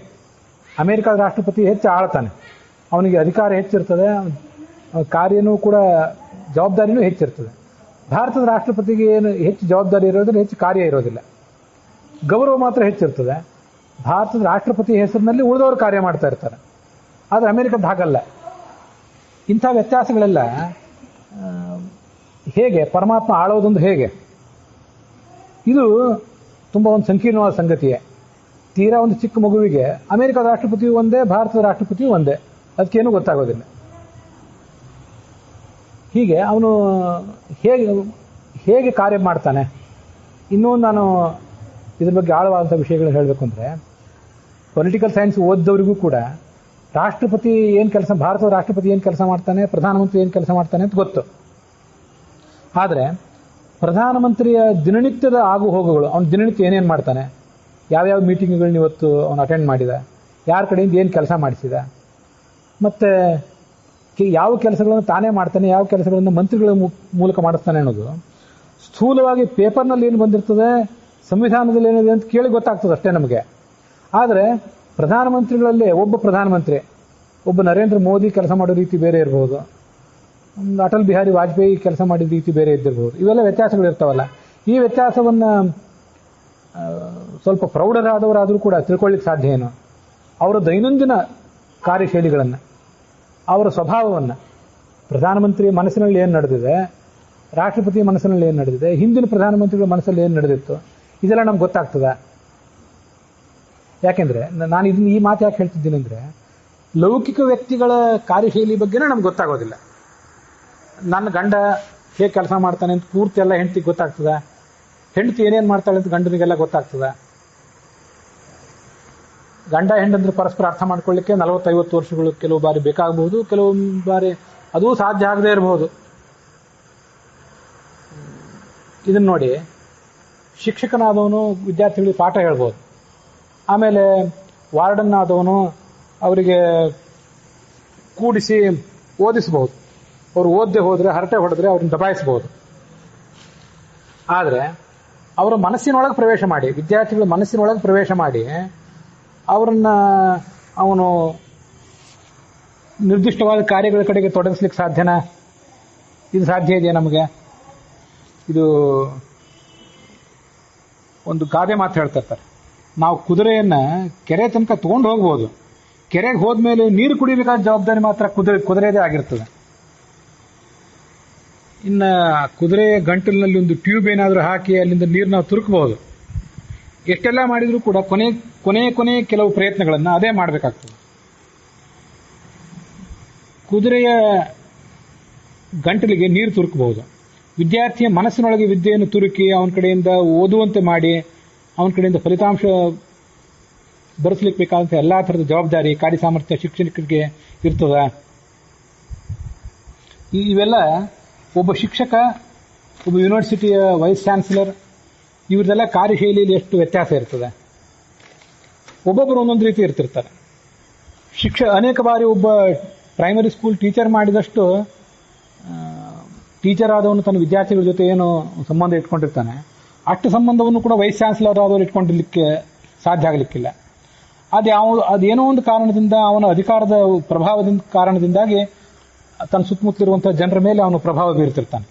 ಅಮೆರಿಕದ ರಾಷ್ಟ್ರಪತಿ ಹೆಚ್ಚು ಆಳ್ತಾನೆ, ಅವನಿಗೆ ಅಧಿಕಾರ ಹೆಚ್ಚಿರ್ತದೆ, ಕಾರ್ಯನೂ ಕೂಡ ಜವಾಬ್ದಾರಿನೂ ಹೆಚ್ಚಿರ್ತದೆ. ಭಾರತದ ರಾಷ್ಟ್ರಪತಿಗೆ ಏನು ಹೆಚ್ಚು ಜವಾಬ್ದಾರಿ ಇರೋದ್ರೆ ಹೆಚ್ಚು ಕಾರ್ಯ ಇರೋದಿಲ್ಲ, ಗೌರವ ಮಾತ್ರ ಹೆಚ್ಚಿರ್ತದೆ. ಭಾರತದ ರಾಷ್ಟ್ರಪತಿ ಹೆಸರಿನಲ್ಲಿ ಉಳಿದವರು ಕಾರ್ಯ ಮಾಡ್ತಾ ಇರ್ತಾರೆ. ಆದರೆ ಅಮೆರಿಕದ ಹಾಗಲ್ಲ. ಇಂಥ ವ್ಯತ್ಯಾಸಗಳೆಲ್ಲ ಹೇಗೆ ಪರಮಾತ್ಮ ಆಳೋದೊಂದು ಹೇಗೆ? ಇದು ತುಂಬ ಒಂದು ಸಂಕೀರ್ಣವಾದ ಸಂಗತಿಯೇ. ತೀರಾ ಒಂದು ಚಿಕ್ಕ ಮಗುವಿಗೆ ಅಮೆರಿಕದ ರಾಷ್ಟ್ರಪತಿಯೂ ಒಂದೇ, ಭಾರತದ ರಾಷ್ಟ್ರಪತಿಯೂ ಒಂದೇ, ಅದಕ್ಕೇನೂ ಗೊತ್ತಾಗೋದಿಲ್ಲ. ಹೀಗೆ ಅವನು ಹೇಗೆ ಕಾರ್ಯ ಮಾಡ್ತಾನೆ. ಇನ್ನೂ ನಾನು ಇದ್ರ ಬಗ್ಗೆ ಆಳವಾದಂಥ ವಿಷಯಗಳು ಹೇಳಬೇಕು ಅಂದರೆ, ಪೊಲಿಟಿಕಲ್ ಸೈನ್ಸ್ ಓದಿದವರಿಗೂ ಕೂಡ ರಾಷ್ಟ್ರಪತಿ ಏನು ಕೆಲಸ, ಭಾರತದ ರಾಷ್ಟ್ರಪತಿ ಏನು ಕೆಲಸ ಮಾಡ್ತಾನೆ, ಪ್ರಧಾನಮಂತ್ರಿ ಏನು ಕೆಲಸ ಮಾಡ್ತಾನೆ ಅಂತ ಗೊತ್ತು. ಆದರೆ ಪ್ರಧಾನಮಂತ್ರಿಯ ದಿನನಿತ್ಯದ ಆಗು ಹೋಗುಗಳು, ಅವನ ದಿನನಿತ್ಯ ಏನೇನು ಮಾಡ್ತಾನೆ, ಯಾವ್ಯಾವ ಮೀಟಿಂಗ್ಗಳನ್ನ ಇವತ್ತು ಅವನು ಅಟೆಂಡ್ ಮಾಡಿದ, ಯಾರ ಕಡೆಯಿಂದ ಏನು ಕೆಲಸ ಮಾಡಿಸಿದ, ಮತ್ತು ಯಾವ ಕೆಲಸಗಳನ್ನು ತಾನೇ ಮಾಡ್ತಾನೆ, ಯಾವ ಕೆಲಸಗಳನ್ನು ಮಂತ್ರಿಗಳ ಮೂಲಕ ಮಾಡಿಸ್ತಾನೆ ಅನ್ನೋದು ಸ್ಥೂಲವಾಗಿ ಪೇಪರ್ನಲ್ಲಿ ಏನು ಬಂದಿರ್ತದೆ, ಸಂವಿಧಾನದಲ್ಲಿ ಏನಿದೆ ಅಂತ ಕೇಳಿ ಗೊತ್ತಾಗ್ತದೆ ಅಷ್ಟೇ ನಮಗೆ. ಆದರೆ ಪ್ರಧಾನಮಂತ್ರಿಗಳಲ್ಲಿ ಒಬ್ಬ ನರೇಂದ್ರ ಮೋದಿ ಕೆಲಸ ಮಾಡೋ ರೀತಿ ಬೇರೆ ಇರ್ಬೋದು, ಅಟಲ್ ಬಿಹಾರಿ ವಾಜಪೇಯಿ ಕೆಲಸ ಮಾಡಿದ ರೀತಿ ಬೇರೆ ಇದ್ದಿರ್ಬೋದು. ಇವೆಲ್ಲ ವ್ಯತ್ಯಾಸಗಳು ಇರ್ತಾವಲ್ಲ. ಈ ವ್ಯತ್ಯಾಸವನ್ನು ಸ್ವಲ್ಪ ಪ್ರೌಢರಾದವರಾದರೂ ಕೂಡ ತಿಳ್ಕೊಳ್ಳಿಕ್ಕೆ ಸಾಧ್ಯ ಏನು? ಅವರ ದೈನಂದಿನ ಕಾರ್ಯಶೈಲಿಗಳನ್ನು, ಅವರ ಸ್ವಭಾವವನ್ನು, ಪ್ರಧಾನಮಂತ್ರಿಯ ಮನಸ್ಸಿನಲ್ಲಿ ಏನು ನಡೆದಿದೆ, ರಾಷ್ಟ್ರಪತಿಯ ಮನಸ್ಸಿನಲ್ಲಿ ಏನು ನಡೆದಿದೆ, ಹಿಂದಿನ ಪ್ರಧಾನಮಂತ್ರಿಗಳ ಮನಸ್ಸಲ್ಲಿ ಏನು ನಡೆದಿತ್ತು, ಇದೆಲ್ಲ ನಮ್ಗೆ ಗೊತ್ತಾಗ್ತದೆ. ಯಾಕೆಂದರೆ ನಾನು ಇದನ್ನು ಈ ಮಾತು ಯಾಕೆ ಹೇಳ್ತಿದ್ದೀನಿ ಅಂದರೆ, ಲೌಕಿಕ ವ್ಯಕ್ತಿಗಳ ಕಾರ್ಯಶೈಲಿ ಬಗ್ಗೆನೇ ನಮ್ಗೆ ಗೊತ್ತಾಗೋದಿಲ್ಲ. ನನ್ನ ಗಂಡ ಹೇಗೆ ಕೆಲಸ ಮಾಡ್ತಾನೆ ಅಂತ ಪೂರ್ತಿ ಎಲ್ಲ ಹೆಂಡತಿಗೆ ಗೊತ್ತಾಗ್ತದೆ, ಹೆಂಡತಿ ಏನೇನು ಮಾಡ್ತಾಳೆ ಅಂತ ಗಂಡನಿಗೆಲ್ಲ ಗೊತ್ತಾಗ್ತದೆ. ಗಂಡ ಹೆಂಡಂದ್ರೆ ಪರಸ್ಪರ ಅರ್ಥ ಮಾಡ್ಕೊಳ್ಳಿಕ್ಕೆ 40-50 ವರ್ಷಗಳು ಕೆಲವು ಬಾರಿ ಬೇಕಾಗಬಹುದು, ಕೆಲವು ಬಾರಿ ಅದೂ ಸಾಧ್ಯ ಆಗದೇ ಇರಬಹುದು. ಇದನ್ನು ನೋಡಿ, ಶಿಕ್ಷಕನಾದವನು ವಿದ್ಯಾರ್ಥಿಗಳಿಗೆ ಪಾಠ ಹೇಳ್ಬೋದು, ಆಮೇಲೆ ವಾರ್ಡನ್ ಆದವನು ಅವರಿಗೆ ಕೂಡಿಸಿ ಓದಿಸಬಹುದು. ಅವರು ಓದದೆ ಹೋದರೆ, ಹರಟೆ ಹೊಡೆದ್ರೆ ಅವ್ರನ್ನ ದಬಾಯಿಸಬಹುದು. ಆದರೆ ಅವರ ಮನಸ್ಸಿನೊಳಗೆ ಪ್ರವೇಶ ಮಾಡಿ, ವಿದ್ಯಾರ್ಥಿಗಳ ಮನಸ್ಸಿನೊಳಗೆ ಪ್ರವೇಶ ಮಾಡಿ ಅವರನ್ನ ಅವನು ನಿರ್ದಿಷ್ಟವಾದ ಕಾರ್ಯಗಳ ಕಡೆಗೆ ತೊಡಗಿಸ್ಲಿಕ್ಕೆ ಸಾಧ್ಯನಾ? ಇದು ಸಾಧ್ಯ ಇದೆಯಾ ನಮಗೆ? ಇದು ಒಂದು ಗಾದೆ ಮಾತು ಹೇಳ್ತಿರ್ತಾರೆ, ನಾವು ಕುದುರೆಯನ್ನ ಕೆರೆ ತನಕ ತಗೊಂಡು ಹೋಗ್ಬೋದು, ಕೆರೆಗೆ ಹೋದ್ಮೇಲೆ ನೀರು ಕುಡಿಬೇಕಾದ ಜವಾಬ್ದಾರಿ ಮಾತ್ರ ಕುದುರೆದೇ ಆಗಿರ್ತದೆ. ಇನ್ನು ಕುದುರೆಯ ಗಂಟಲಿನಲ್ಲಿ ಒಂದು ಟ್ಯೂಬ್ ಏನಾದರೂ ಹಾಕಿ ಅಲ್ಲಿಂದ ನೀರು ನಾವು ತುರುಕಬಹುದು. ಎಷ್ಟೆಲ್ಲ ಮಾಡಿದರೂ ಕೂಡ ಕೊನೆ ಕೆಲವು ಪ್ರಯತ್ನಗಳನ್ನು ಅದೇ ಮಾಡಬೇಕಾಗ್ತದೆ. ಕುದುರೆಯ ಗಂಟಲಿಗೆ ನೀರು ತುರುಕಬಹುದು. ವಿದ್ಯಾರ್ಥಿಯ ಮನಸ್ಸಿನೊಳಗೆ ವಿದ್ಯೆಯನ್ನು ತುರುಕಿ ಅವನ ಕಡೆಯಿಂದ ಓದುವಂತೆ ಮಾಡಿ ಅವನ ಕಡೆಯಿಂದ ಫಲಿತಾಂಶ ಬರೆಸಲಿಕ್ಕೆ ಬೇಕಾದಂಥ ಎಲ್ಲ ಥರದ ಜವಾಬ್ದಾರಿ, ಕಾರ್ಯ ಸಾಮರ್ಥ್ಯ ಶಿಕ್ಷಕರಿಗೆ ಇರ್ತದ. ಇವೆಲ್ಲ ಒಬ್ಬ ಶಿಕ್ಷಕ, ಒಬ್ಬ ಯೂನಿವರ್ಸಿಟಿಯ ವೈಸ್ ಚಾನ್ಸಲರ್, ಇವ್ರದೆಲ್ಲ ಕಾರ್ಯಶೈಲಿಯಲ್ಲಿ ಎಷ್ಟು ವ್ಯತ್ಯಾಸ ಇರ್ತದೆ. ಒಬ್ಬೊಬ್ಬರು ಒಂದೊಂದು ರೀತಿ ಇರ್ತಿರ್ತಾರೆ. ಅನೇಕ ಬಾರಿ ಒಬ್ಬ ಪ್ರೈಮರಿ ಸ್ಕೂಲ್ ಟೀಚರ್ ಮಾಡಿದಷ್ಟು ಟೀಚರ್ ಆದವನು ತನ್ನ ವಿದ್ಯಾರ್ಥಿಗಳ ಜೊತೆ ಏನು ಸಂಬಂಧ ಇಟ್ಕೊಂಡಿರ್ತಾನೆ, ಅಷ್ಟು ಸಂಬಂಧವನ್ನು ಕೂಡ ವೈಸ್ ಚಾನ್ಸಲರ್ ಆದವರು ಇಟ್ಕೊಂಡಿರ್ಲಿಕ್ಕೆ ಸಾಧ್ಯ ಆಗಲಿಕ್ಕಿಲ್ಲ. ಅದೇನೋ ಒಂದು ಕಾರಣದಿಂದ, ಅವನ ಅಧಿಕಾರದ ಪ್ರಭಾವದಿಂದ ಕಾರಣದಿಂದಾಗಿ ತನ್ನ ಸುತ್ತಮುತ್ತಲಿರುವಂತಹ ಜನರ ಮೇಲೆ ಅವನು ಪ್ರಭಾವ ಬೀರ್ತಿರ್ತಾನೆ.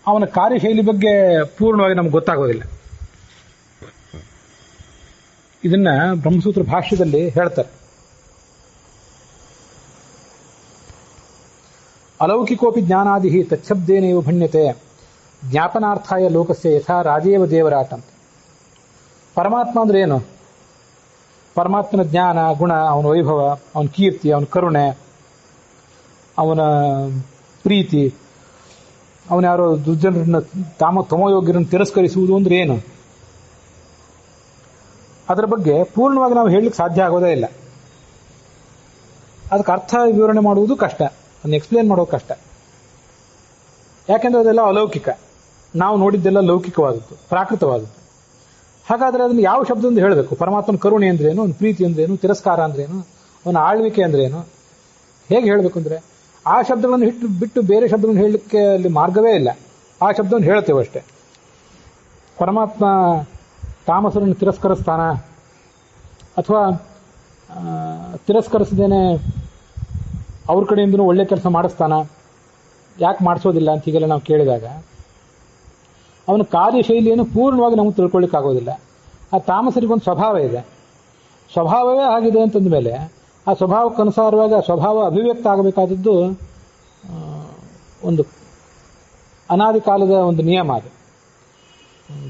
ಅವನ ಕಾರ್ಯಶೈಲಿ ಬಗ್ಗೆ ಪೂರ್ಣವಾಗಿ ನಮ್ಗೆ ಗೊತ್ತಾಗೋದಿಲ್ಲ. ಇದನ್ನ ಬ್ರಹ್ಮಸೂತ್ರ ಭಾಷ್ಯದಲ್ಲಿ ಹೇಳ್ತಾರೆ. ಅಲೌಕಿಕೋಪಿ ಜ್ಞಾನಾದಿ ತಚ್ಛಬ್ದೇನೇವ ಭಣ್ಯತೆ ಜ್ಞಾಪನಾರ್ಥಾಯ ಲೋಕಸ್ಯ ಯಥಾ ರಾಜೇವ ದೇವರಾಟ. ಪರಮಾತ್ಮ ಅಂದ್ರೆ ಏನು? ಪರಮಾತ್ಮನ ಜ್ಞಾನ, ಗುಣ, ಅವನ ವೈಭವ, ಅವನ ಕೀರ್ತಿ, ಅವನ ಕರುಣೆ, ಅವನ ಪ್ರೀತಿ, ಅವನ ಯಾರೋ ದುರ್ಜನರನ್ನ ತಮೋಯೋಗ್ಯರನ್ನು ತಿರಸ್ಕರಿಸುವುದು ಅಂದ್ರೆ ಏನು? ಅದರ ಬಗ್ಗೆ ಪೂರ್ಣವಾಗಿ ನಾವು ಹೇಳಲಿಕ್ಕೆ ಸಾಧ್ಯ ಆಗೋದೇ ಇಲ್ಲ. ಅದಕ್ಕೆ ಅರ್ಥ ವಿವರಣೆ ಮಾಡುವುದು ಕಷ್ಟ, ಅದನ್ನು ಎಕ್ಸ್ಪ್ಲೇನ್ ಮಾಡೋದು ಕಷ್ಟ. ಯಾಕೆಂದ್ರೆ ಅದೆಲ್ಲ ಅಲೌಕಿಕ, ನಾವು ನೋಡಿದ್ದೆಲ್ಲ ಲೌಕಿಕವಾದದ್ದು, ಪ್ರಾಕೃತವಾದದ್ದು. ಹಾಗಾದ್ರೆ ಅದನ್ನು ಯಾವ ಶಬ್ದದಿಂದ ಹೇಳಬೇಕು? ಪರಮಾತ್ಮನ ಕರುಣೆ ಅಂದ್ರೇನು, ಅವನ ಪ್ರೀತಿ ಅಂದ್ರೇನು, ತಿರಸ್ಕಾರ ಅಂದ್ರೇನು, ಅವನ ಆಳ್ವಿಕೆ ಅಂದ್ರೇನು, ಹೇಗೆ ಹೇಳಬೇಕು ಅಂದ್ರೆ ಆ ಶಬ್ದಗಳನ್ನು ಬಿಟ್ಟು ಬೇರೆ ಶಬ್ದಗಳನ್ನು ಹೇಳಲಿಕ್ಕೆ ಅಲ್ಲಿ ಮಾರ್ಗವೇ ಇಲ್ಲ. ಆ ಶಬ್ದವನ್ನು ಹೇಳ್ತೇವೆ ಅಷ್ಟೇ. ಪರಮಾತ್ಮ ತಾಮಸರನ್ನು ತಿರಸ್ಕರಿಸ್ತಾನ ಅಥವಾ ತಿರಸ್ಕರಿಸದೇನೆ ಅವ್ರ ಕಡೆಯಿಂದನೂ ಒಳ್ಳೆ ಕೆಲಸ ಮಾಡಿಸ್ತಾನ, ಯಾಕೆ ಮಾಡಿಸೋದಿಲ್ಲ ಅಂತ ಹೀಗೆಲ್ಲ ನಾವು ಕೇಳಿದಾಗ ಅವನ ಕಾರ್ಯಶೈಲಿಯನ್ನು ಪೂರ್ಣವಾಗಿ ನಮಗೆ ತಿಳ್ಕೊಳ್ಳಿಕ್ಕಾಗೋದಿಲ್ಲ. ಆ ತಾಮಸರಿಗೊಂದು ಸ್ವಭಾವ ಇದೆ, ಸ್ವಭಾವವೇ ಆಗಿದೆ ಅಂತಂದ ಮೇಲೆ ಆ ಸ್ವಭಾವಕ್ಕನುಸಾರವಾಗಿ ಆ ಸ್ವಭಾವ ಅಭಿವ್ಯಕ್ತ ಆಗಬೇಕಾದದ್ದು ಒಂದು ಅನಾದಿ ಕಾಲದ ಒಂದು ನಿಯಮ. ಅದು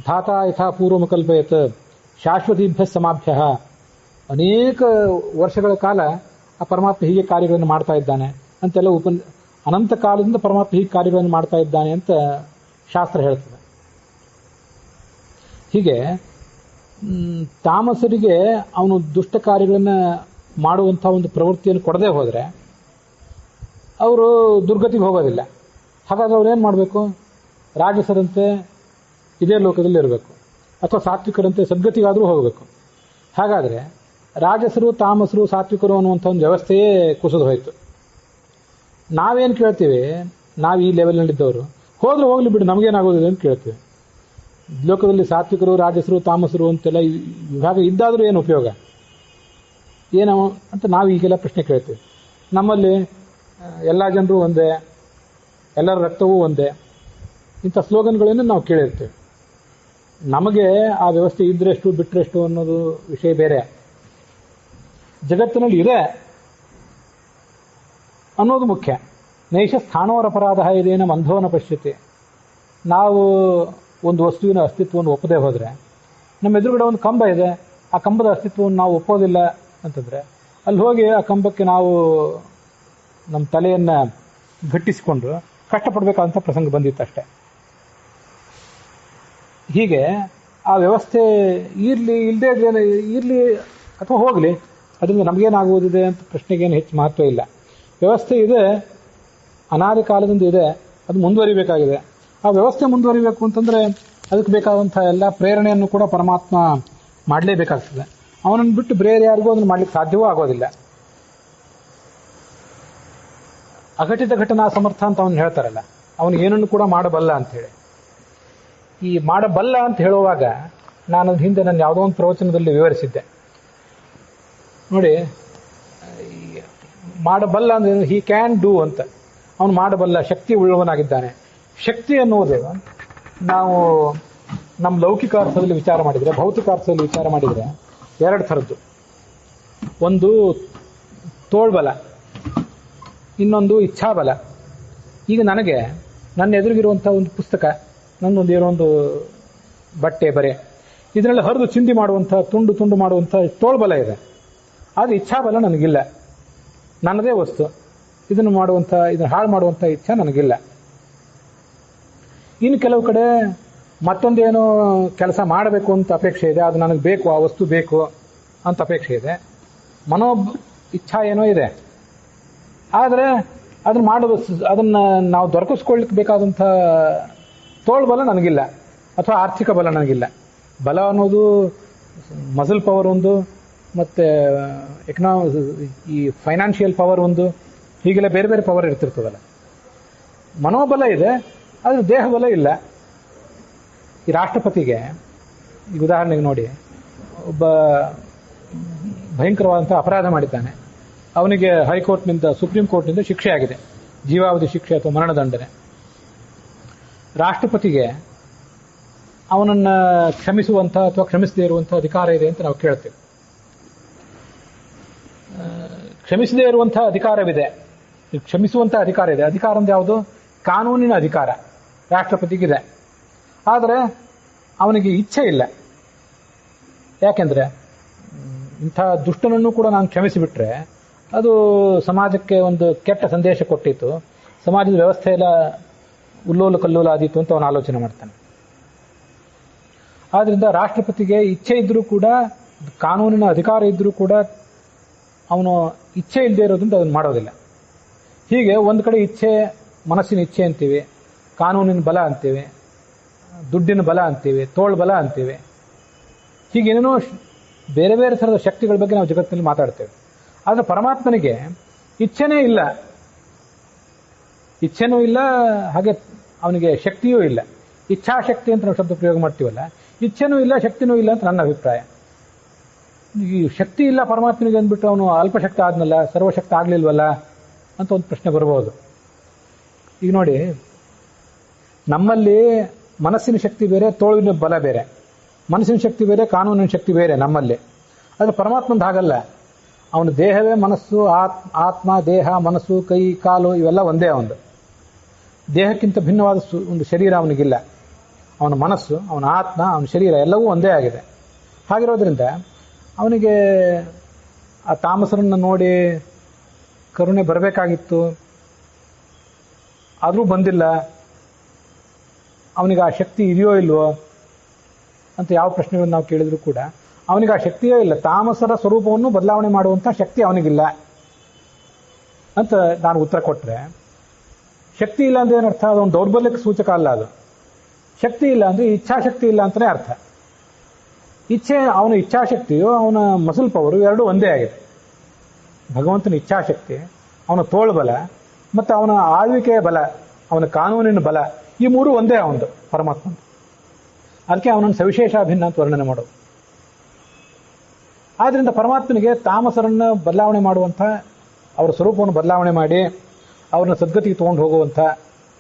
ಧಾತಾ ಯಥಾ ಪೂರ್ವಮಕಲ್ಪಯತ್ ಶಾಶ್ವತೀಭ್ಯ ಸಮಾಭ್ಯ. ಅನೇಕ ವರ್ಷಗಳ ಕಾಲ ಆ ಪರಮಾತ್ಮ ಹೀಗೆ ಕಾರ್ಯಗಳನ್ನು ಮಾಡ್ತಾ ಇದ್ದಾನೆ ಅಂತೆಲ್ಲ ಅನಂತ ಕಾಲದಿಂದ ಪರಮಾತ್ಮ ಹೀಗೆ ಕಾರ್ಯಗಳನ್ನು ಮಾಡ್ತಾ ಇದ್ದಾನೆ ಅಂತ ಶಾಸ್ತ್ರ ಹೇಳ್ತದೆ. ಹೀಗೆ ತಾಮಸರಿಗೆ ಅವನು ದುಷ್ಟ ಕಾರ್ಯಗಳನ್ನು ಮಾಡುವಂಥ ಒಂದು ಪ್ರವೃತ್ತಿಯನ್ನು ಕೊಡದೇ ಹೋದರೆ ಅವರು ದುರ್ಗತಿಗೆ ಹೋಗೋದಿಲ್ಲ. ಹಾಗಾದ್ರೆ ಅವ್ರು ಏನು ಮಾಡಬೇಕು? ರಾಜಸರಂತೆ ಇದೇ ಲೋಕದಲ್ಲಿ ಇರಬೇಕು, ಅಥವಾ ಸಾತ್ವಿಕರಂತೆ ಸದ್ಗತಿಗಾದರೂ ಹೋಗಬೇಕು. ಹಾಗಾದರೆ ರಾಜಸರು, ತಾಮಸರು, ಸಾತ್ವಿಕರು ಅನ್ನುವಂಥ ಒಂದು ವ್ಯವಸ್ಥೆಯೇ ಕುಸಿದು ಹೋಯಿತು. ನಾವೇನು ಕೇಳ್ತೀವಿ? ನಾವು ಈ ಲೆವೆಲ್ನಲ್ಲಿದ್ದವರು ಹೋದ್ರೆ ಹೋಗ್ಲಿ ಬಿಡು, ನಮಗೇನಾಗೋದಿಲ್ಲ ಅಂತ ಕೇಳ್ತೀವಿ. ಲೋಕದಲ್ಲಿ ಸಾತ್ವಿಕರು, ರಾಜಸರು, ತಾಮಸರು ಅಂತೆಲ್ಲ ವಿಭಾಗ ಇದ್ದಾದರೂ ಏನು ಉಪಯೋಗ ಏನೋ ಅಂತ ನಾವು ಈಗೆಲ್ಲ ಪ್ರಶ್ನೆ ಕೇಳ್ತೀವಿ. ನಮ್ಮಲ್ಲಿ ಎಲ್ಲ ಜನರು ಒಂದೇ, ಎಲ್ಲರ ರಕ್ತವೂ ಒಂದೇ, ಇಂಥ ಸ್ಲೋಗನ್ಗಳನ್ನು ನಾವು ಕೇಳಿರ್ತೀವಿ. ನಮಗೆ ಆ ವ್ಯವಸ್ಥೆ ಇದ್ರೆಷ್ಟು ಬಿಟ್ಟರೆಷ್ಟು ಅನ್ನೋದು ವಿಷಯ ಬೇರೆ. ಜಗತ್ತಿನಲ್ಲಿ ಇದೆ ಅನ್ನೋದು ಮುಖ್ಯ. ನೈಷ ಸ್ಥಾನೋರ ಅಪರಾಧ ಇದೇನ ಮಂಧೋನ ಪಶ್ಯತೆ. ನಾವು ಒಂದು ವಸ್ತುವಿನ ಅಸ್ತಿತ್ವವನ್ನು ಒಪ್ಪದೇ ಹೋದರೆ, ನಮ್ಮ ಎದುರುಗಡೆ ಒಂದು ಕಂಬ ಇದೆ, ಆ ಕಂಬದ ಅಸ್ತಿತ್ವವನ್ನು ನಾವು ಒಪ್ಪೋದಿಲ್ಲ ಅಂತಂದರೆ ಅಲ್ಲಿ ಹೋಗಿ ಆ ಕಂಬಕ್ಕೆ ನಾವು ನಮ್ಮ ತಲೆಯನ್ನು ಗಟ್ಟಿಸಿಕೊಂಡು ಕಷ್ಟಪಡಬೇಕಾದಂಥ ಪ್ರಸಂಗ ಬಂದಿತ್ತಷ್ಟೆ. ಹೀಗೆ ಆ ವ್ಯವಸ್ಥೆ ಇರಲಿ ಇಲ್ಲದೇ ಇರಲಿ ಅಥವಾ ಹೋಗಲಿ, ಅದರಿಂದ ನಮಗೇನಾಗುವುದಿದೆ ಅಂತ ಪ್ರಶ್ನೆಗೇನು ಹೆಚ್ಚು ಮಹತ್ವ ಇಲ್ಲ. ವ್ಯವಸ್ಥೆ ಇದೆ, ಅನಾದಿ ಕಾಲದಿಂದ ಇದೆ, ಅದು ಮುಂದುವರಿಬೇಕಾಗಿದೆ. ಆ ವ್ಯವಸ್ಥೆ ಮುಂದುವರಿಬೇಕು ಅಂತಂದರೆ ಅದಕ್ಕೆ ಬೇಕಾದಂಥ ಎಲ್ಲ ಪ್ರೇರಣೆಯನ್ನು ಕೂಡ ಪರಮಾತ್ಮ ಮಾಡಲೇಬೇಕಾಗ್ತದೆ. ಅವನನ್ನು ಬಿಟ್ಟು ಬೇರೆ ಯಾರಿಗೂ ಅದನ್ನು ಮಾಡಲಿಕ್ಕೆ ಸಾಧ್ಯವೂ ಆಗೋದಿಲ್ಲ. ಅಘಟಿತ ಘಟನಾ ಸಮರ್ಥ ಅಂತ ಅವನು ಹೇಳ್ತಾರಲ್ಲ, ಅವನು ಏನನ್ನು ಕೂಡ ಮಾಡಬಲ್ಲ ಅಂಥೇಳಿ. ಈ ಮಾಡಬಲ್ಲ ಅಂತ ಹೇಳುವಾಗ ನಾನು ಹಿಂದೆ ನನ್ನ ಯಾವುದೋ ಒಂದು ಪ್ರವಚನದಲ್ಲಿ ವಿವರಿಸಿದ್ದೆ ನೋಡಿ. ಮಾಡಬಲ್ಲ ಅಂದ್ರೆ ಹಿ ಕ್ಯಾನ್ ಡೂ ಅಂತ. ಅವನು ಮಾಡಬಲ್ಲ, ಶಕ್ತಿ ಉಳ್ಳವನಾಗಿದ್ದಾನೆ. ಶಕ್ತಿ ಅನ್ನುವುದು ನಾವು ನಮ್ಮ ಲೌಕಿಕ ಅರ್ಥದಲ್ಲಿ ವಿಚಾರ ಮಾಡಿದರೆ, ಭೌತಿಕ ಅರ್ಥದಲ್ಲಿ ವಿಚಾರ ಮಾಡಿದರೆ ಎರಡು ಥರದ್ದು. ಒಂದು ತೋಳ್ಬಲ, ಇನ್ನೊಂದು ಇಚ್ಛಾಬಲ. ಈಗ ನನಗೆ ನನ್ನ ಎದುರಿಗಿರುವಂಥ ಒಂದು ಪುಸ್ತಕ, ನನ್ನೊಂದು ಏನೋ ಒಂದು ಬಟ್ಟೆ ಬರೆ, ಇದನ್ನೆಲ್ಲ ಹರಿದು ಚಿಂದಿ ಮಾಡುವಂಥ, ತುಂಡು ತುಂಡು ಮಾಡುವಂಥ ತೋಳ್ಬಲ ಇದೆ. ಆದರೆ ಇಚ್ಛಾಬಲ ನನಗಿಲ್ಲ. ನನ್ನದೇ ವಸ್ತು, ಇದನ್ನು ಹಾಳು ಮಾಡುವಂಥ ಇಚ್ಛೆ ನನಗಿಲ್ಲ. ಇನ್ನು ಕೆಲವು ಕಡೆ ಮತ್ತೊಂದೇನೋ ಕೆಲಸ ಮಾಡಬೇಕು ಅಂತ ಅಪೇಕ್ಷೆ ಇದೆ, ಅದು ನನಗೆ ಬೇಕು, ಆ ವಸ್ತು ಬೇಕು ಅಂತ ಅಪೇಕ್ಷೆ ಇದೆ. ಇಚ್ಛಾ ಏನೋ ಇದೆ, ಆದರೆ ಅದನ್ನು ನಾವು ದೊರಕಿಸ್ಕೊಳ್ಳಿಕ್ಕೆ ಬೇಕಾದಂಥ ತೋಳ್ಬಲ ನನಗಿಲ್ಲ, ಅಥವಾ ಆರ್ಥಿಕ ಬಲ ನನಗಿಲ್ಲ. ಬಲ ಅನ್ನೋದು ಮಸಲ್ ಪವರ್ ಒಂದು, ಮತ್ತು ಈ ಫೈನಾನ್ಷಿಯಲ್ ಪವರ್ ಒಂದು, ಹೀಗೆಲ್ಲ ಬೇರೆ ಬೇರೆ ಪವರ್ ಇರ್ತಿರ್ತದಲ್ಲ. ಮನೋಬಲ ಇದೆ, ಆದರೆ ದೇಹ ಬಲ ಇಲ್ಲ. ಈ ರಾಷ್ಟ್ರಪತಿಗೆ ಈಗ ಉದಾಹರಣೆಗೆ ನೋಡಿ, ಒಬ್ಬ ಭಯಂಕರವಾದಂಥ ಅಪರಾಧ ಮಾಡಿದ್ದಾನೆ, ಅವನಿಗೆ ಹೈಕೋರ್ಟ್ನಿಂದ, ಸುಪ್ರೀಂ ಕೋರ್ಟ್ನಿಂದ ಶಿಕ್ಷೆ ಆಗಿದೆ, ಜೀವಾವಧಿ ಶಿಕ್ಷೆ ಅಥವಾ ಮರಣದಂಡನೆ. ರಾಷ್ಟ್ರಪತಿಗೆ ಅವನನ್ನು ಕ್ಷಮಿಸುವಂಥ ಅಥವಾ ಕ್ಷಮಿಸದೇ ಇರುವಂಥ ಅಧಿಕಾರ ಇದೆ ಅಂತ ನಾವು ಕೇಳ್ತೇವೆ. ಕ್ಷಮಿಸದೇ ಇರುವಂಥ ಅಧಿಕಾರವಿದೆ, ಕ್ಷಮಿಸುವಂಥ ಅಧಿಕಾರ ಇದೆ. ಅಧಿಕಾರ ಅಂದ್ರೆ ಯಾವುದು? ಕಾನೂನಿನ ಅಧಿಕಾರ ರಾಷ್ಟ್ರಪತಿಗಿದೆ. ಆದರೆ ಅವನಿಗೆ ಇಚ್ಛೆ ಇಲ್ಲ. ಯಾಕೆಂದ್ರೆ ಇಂಥ ದುಷ್ಟನನ್ನು ಕೂಡ ನಾನು ಕ್ಷಮಿಸಿಬಿಟ್ರೆ ಅದು ಸಮಾಜಕ್ಕೆ ಒಂದು ಕೆಟ್ಟ ಸಂದೇಶ ಕೊಟ್ಟಿತ್ತು, ಸಮಾಜದ ವ್ಯವಸ್ಥೆ ಎಲ್ಲ ಉಲ್ಲೋಲ ಕಲ್ಲೋಲ ಆದೀತು ಅಂತ ಅವನು ಆಲೋಚನೆ ಮಾಡ್ತಾನೆ. ಆದ್ರಿಂದ ರಾಷ್ಟ್ರಪತಿಗೆ ಇಚ್ಛೆ ಇದ್ರೂ ಕೂಡ, ಕಾನೂನಿನ ಅಧಿಕಾರ ಇದ್ರೂ ಕೂಡ ಅವನು ಇಚ್ಛೆ ಇಲ್ಲದೆ ಇರೋದ್ರಿಂದ ಅದನ್ನು ಮಾಡೋದಿಲ್ಲ. ಹೀಗೆ ಒಂದು ಕಡೆ ಇಚ್ಛೆ, ಮನಸ್ಸಿನ ಇಚ್ಛೆ ಅಂತೀವಿ, ಕಾನೂನಿನ ಬಲ ಅಂತೀವಿ, ದುಡ್ಡಿನ ಬಲ ಅಂತೀವಿ, ತೋಳ್ ಬಲ ಅಂತೀವಿ. ಹೀಗೇನೇನೋ ಬೇರೆ ಬೇರೆ ಥರದ ಶಕ್ತಿಗಳ ಬಗ್ಗೆ ನಾವು ಜಗತ್ತಿನಲ್ಲಿ ಮಾತಾಡ್ತೇವೆ. ಆದರೆ ಪರಮಾತ್ಮನಿಗೆ ಇಚ್ಛೆನೇ ಇಲ್ಲ, ಇಚ್ಛೆನೂ ಇಲ್ಲ, ಹಾಗೆ ಅವನಿಗೆ ಶಕ್ತಿಯೂ ಇಲ್ಲ. ಇಚ್ಛಾಶಕ್ತಿ ಅಂತ ನಾವು ಶಬ್ದ ಪ್ರಯೋಗ ಮಾಡ್ತೀವಲ್ಲ, ಇಚ್ಛೆನೂ ಇಲ್ಲ ಶಕ್ತಿನೂ ಇಲ್ಲ ಅಂತ ನನ್ನ ಅಭಿಪ್ರಾಯ. ಈ ಶಕ್ತಿ ಇಲ್ಲ ಪರಮಾತ್ಮನಿಗೆ ಅಂದ್ಬಿಟ್ಟು ಅವನು ಅಲ್ಪಶಕ್ತಿ ಆದ್ನಲ್ಲ, ಸರ್ವಶಕ್ತಿ ಆಗ್ಲಿಲ್ವಲ್ಲ ಅಂತ ಒಂದು ಪ್ರಶ್ನೆ ಬರ್ಬೋದು. ಈಗ ನೋಡಿ, ನಮ್ಮಲ್ಲಿ ಮನಸ್ಸಿನ ಶಕ್ತಿ ಬೇರೆ, ತೋಳಿನ ಬಲ ಬೇರೆ. ಮನಸ್ಸಿನ ಶಕ್ತಿ ಬೇರೆ, ಕಾನೂನಿನ ಶಕ್ತಿ ಬೇರೆ ನಮ್ಮಲ್ಲಿ. ಆದರೆ ಪರಮಾತ್ಮಂದು ಹಾಗಲ್ಲ. ಅವನ ದೇಹವೇ ಮನಸ್ಸು, ಆತ್ಮ, ದೇಹ, ಮನಸ್ಸು, ಕೈ, ಕಾಲು ಇವೆಲ್ಲ ಒಂದೇ. ಅವನು ದೇಹಕ್ಕಿಂತ ಭಿನ್ನವಾದ ಒಂದು ಶರೀರ ಅವನಿಗಿಲ್ಲ. ಅವನ ಮನಸ್ಸು, ಅವನ ಆತ್ಮ, ಅವನ ಶರೀರ ಎಲ್ಲವೂ ಒಂದೇ ಆಗಿದೆ. ಹಾಗಿರೋದ್ರಿಂದ ಅವನಿಗೆ ಆ ತಾಮಸರನ್ನು ನೋಡಿ ಕರುಣೆ ಬರಬೇಕಾಗಿತ್ತು, ಆದರೂ ಬಂದಿಲ್ಲ. ಅವನಿಗೆ ಆ ಶಕ್ತಿ ಇದೆಯೋ ಇಲ್ವೋ ಅಂತ ಯಾವ ಪ್ರಶ್ನೆಗಳನ್ನು ನಾವು ಕೇಳಿದ್ರು ಕೂಡ ಅವನಿಗೆ ಆ ಶಕ್ತಿಯೇ ಇಲ್ಲ. ತಾಮಸರ ಸ್ವರೂಪವನ್ನು ಬದಲಾವಣೆ ಮಾಡುವಂಥ ಶಕ್ತಿ ಅವನಿಗಿಲ್ಲ ಅಂತ ನಾನು ಉತ್ತರ ಕೊಟ್ಟರೆ, ಶಕ್ತಿ ಇಲ್ಲ ಅಂದ್ರೆ ಏನರ್ಥ? ಅದೊಂದು ದೌರ್ಬಲ್ಯಕ್ಕೆ ಸೂಚಕ ಅಲ್ಲ. ಅದು ಶಕ್ತಿ ಇಲ್ಲ ಅಂದ್ರೆ ಇಚ್ಛಾಶಕ್ತಿ ಇಲ್ಲ ಅಂತಲೇ ಅರ್ಥ. ಅವನ ಇಚ್ಛಾಶಕ್ತಿಯು ಅವನ ಮಸಲ್ ಪವರು ಎರಡೂ ಒಂದೇ ಆಗಿದೆ. ಭಗವಂತನ ಇಚ್ಛಾಶಕ್ತಿ, ಅವನ ತೋಳ್ಬಲ ಮತ್ತು ಅವನ ಆಳ್ವಿಕೆಯ ಬಲ, ಅವನ ಕಾನೂನಿನ ಬಲ, ಈ ಮೂರು ಒಂದೇ ಅವನದು ಪರಮಾತ್ಮ. ಅದಕ್ಕೆ ಅವನನ್ನು ಸವಿಶೇಷಾಭಿನ್ನ ಅಂತ ವರ್ಣನೆ ಮಾಡೋದು. ಆದ್ರಿಂದ ಪರಮಾತ್ಮನಿಗೆ ತಾಮಸರನ್ನು ಬದಲಾವಣೆ ಮಾಡುವಂಥ, ಅವರ ಸ್ವರೂಪವನ್ನು ಬದಲಾವಣೆ ಮಾಡಿ ಅವ್ರನ್ನ ಸದ್ಗತಿಗೆ ತೊಗೊಂಡು ಹೋಗುವಂಥ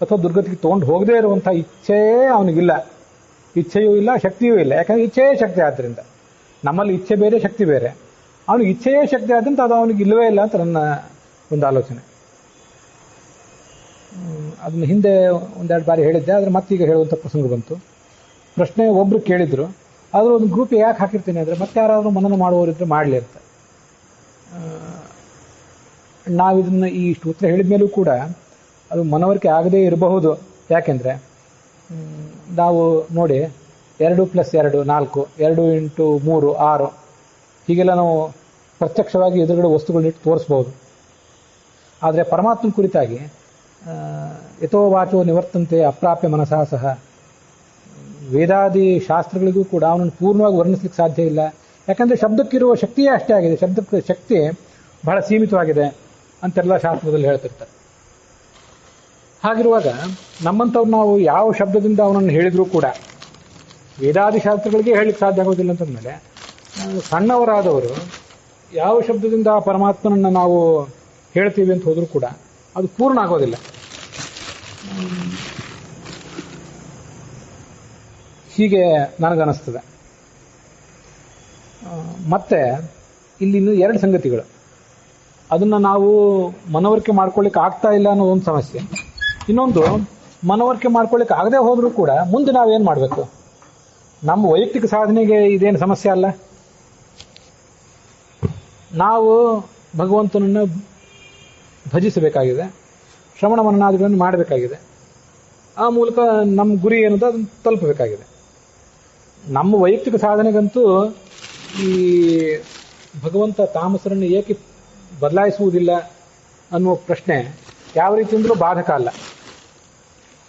ಅಥವಾ ದುರ್ಗತಿಗೆ ತೊಗೊಂಡು ಹೋಗದೇ ಇರುವಂಥ ಇಚ್ಛೆಯೇ ಅವನಿಗಿಲ್ಲ. ಇಚ್ಛೆಯೂ ಇಲ್ಲ, ಶಕ್ತಿಯೂ ಇಲ್ಲ. ಯಾಕಂದರೆ ಇಚ್ಛೆಯೇ ಶಕ್ತಿ. ಆದ್ದರಿಂದ ನಮ್ಮಲ್ಲಿ ಇಚ್ಛೆ ಬೇರೆ, ಶಕ್ತಿ ಬೇರೆ. ಅವನಿಗೆ ಇಚ್ಛೆಯೇ ಶಕ್ತಿ ಆದ್ದರಿಂದ ಅದು ಅವನಿಗೆ ಇಲ್ಲವೇ ಇಲ್ಲ ಅಂತ ನನ್ನ ಒಂದು ಆಲೋಚನೆ. ಅದನ್ನು ಹಿಂದೆ ಒಂದೆರಡು ಬಾರಿ ಹೇಳಿದ್ದೆ, ಆದರೆ ಮತ್ತೀಗ ಹೇಳುವಂಥ ಪ್ರಸಂಗ ಬಂತು. ಪ್ರಶ್ನೆ ಒಬ್ಬರು ಕೇಳಿದ್ರು, ಆದರೂ ಒಂದು ಗ್ರೂಪ್ ಯಾಕೆ ಹಾಕಿರ್ತೀನಿ ಅಂದರೆ ಮತ್ತೆ ಯಾರಾದರೂ ಮನನ ಮಾಡುವವರಿದ್ರೆ ಮಾಡಲಿ ಅಂತ. ನಾವಿದನ್ನು ಇಷ್ಟು ಉತ್ತರ ಹೇಳಿದ ಮೇಲೂ ಕೂಡ ಅದು ಮನವರಿಕೆ ಆಗದೇ ಇರಬಹುದು. ಯಾಕೆಂದರೆ ನಾವು ನೋಡಿ 2 + 2 4, 2 × 3 6 ಹೀಗೆಲ್ಲ ನಾವು ಪ್ರತ್ಯಕ್ಷವಾಗಿ ಎದುರುಗಡೆ ವಸ್ತುಗಳನ್ನಿಟ್ಟು ತೋರಿಸ್ಬೋದು. ಆದರೆ ಪರಮಾತ್ಮನ ಕುರಿತಾಗಿ ಯಥೋ ವಾಚೋ ನಿವರ್ತಂತೆ ಅಪ್ರಾಪ್ಯ ಮನಸಾ ಸಹ, ವೇದಾದಿ ಶಾಸ್ತ್ರಗಳಿಗೂ ಕೂಡ ಅವನನ್ನು ಪೂರ್ಣವಾಗಿ ವರ್ಣಿಸ್ಲಿಕ್ಕೆ ಸಾಧ್ಯ ಇಲ್ಲ. ಯಾಕಂದರೆ ಶಬ್ದಕ್ಕಿರುವ ಶಕ್ತಿಯೇ ಅಷ್ಟೇ ಆಗಿದೆ. ಶಬ್ದಕ್ಕೆ ಶಕ್ತಿ ಬಹಳ ಸೀಮಿತವಾಗಿದೆ ಅಂತೆಲ್ಲ ಶಾಸ್ತ್ರದಲ್ಲಿ ಹೇಳ್ತಿರ್ತಾರೆ. ಹಾಗಿರುವಾಗ ನಮ್ಮಂಥವ್ರು ನಾವು ಯಾವ ಶಬ್ದದಿಂದ ಅವನನ್ನು ಹೇಳಿದರೂ ಕೂಡ ವೇದಾದಿ ಶಾಸ್ತ್ರಗಳಿಗೆ ಹೇಳಲಿಕ್ಕೆ ಸಾಧ್ಯ ಆಗೋದಿಲ್ಲ ಅಂತಂದಮೇಲೆ, ಸಣ್ಣವರಾದವರು ಯಾವ ಶಬ್ದದಿಂದ ಆ ಪರಮಾತ್ಮನನ್ನು ನಾವು ಹೇಳ್ತೀವಿ ಅಂತ ಹೋದರೂ ಕೂಡ ಅದು ಪೂರ್ಣ ಆಗೋದಿಲ್ಲ. ಹೀಗೆ ನನಗನ್ನಿಸ್ತದೆ. ಮತ್ತೆ ಇಲ್ಲಿ ಇನ್ನೂ 2 ಸಂಗತಿಗಳು. ಅದನ್ನು ನಾವು ಮನವರಿಕೆ ಮಾಡ್ಕೊಳ್ಳಿಕ್ಕೆ ಆಗ್ತಾ ಇಲ್ಲ ಅನ್ನೋ ಒಂದು ಸಮಸ್ಯೆ. ಇನ್ನೊಂದು, ಮನವರಿಕೆ ಮಾಡ್ಕೊಳ್ಳಿಕ್ಕೆ ಆಗದೆ ಹೋದರೂ ಕೂಡ ಮುಂದೆ ನಾವೇನು ಮಾಡಬೇಕು? ನಮ್ಮ ವೈಯಕ್ತಿಕ ಸಾಧನೆಗೆ ಇದೇನು ಸಮಸ್ಯೆ ಅಲ್ಲ. ನಾವು ಭಗವಂತನನ್ನು ಭಜಿಸಬೇಕಾಗಿದೆ, ಶ್ರವಣ ಮನನಾದಿಗಳನ್ನು ಮಾಡಬೇಕಾಗಿದೆ. ಆ ಮೂಲಕ ನಮ್ಮ ಗುರಿ ಏನಂತ ಅದನ್ನು ತಲುಪಬೇಕಾಗಿದೆ. ನಮ್ಮ ವೈಯಕ್ತಿಕ ಸಾಧನೆಗಂತೂ ಈ ಭಗವಂತ ತಾಮಸರನ್ನು ಏಕೆ ಬದಲಾಯಿಸುವುದಿಲ್ಲ ಅನ್ನುವ ಪ್ರಶ್ನೆ ಯಾವ ರೀತಿಯಿಂದಲೂ ಬಾಧಕ ಅಲ್ಲ.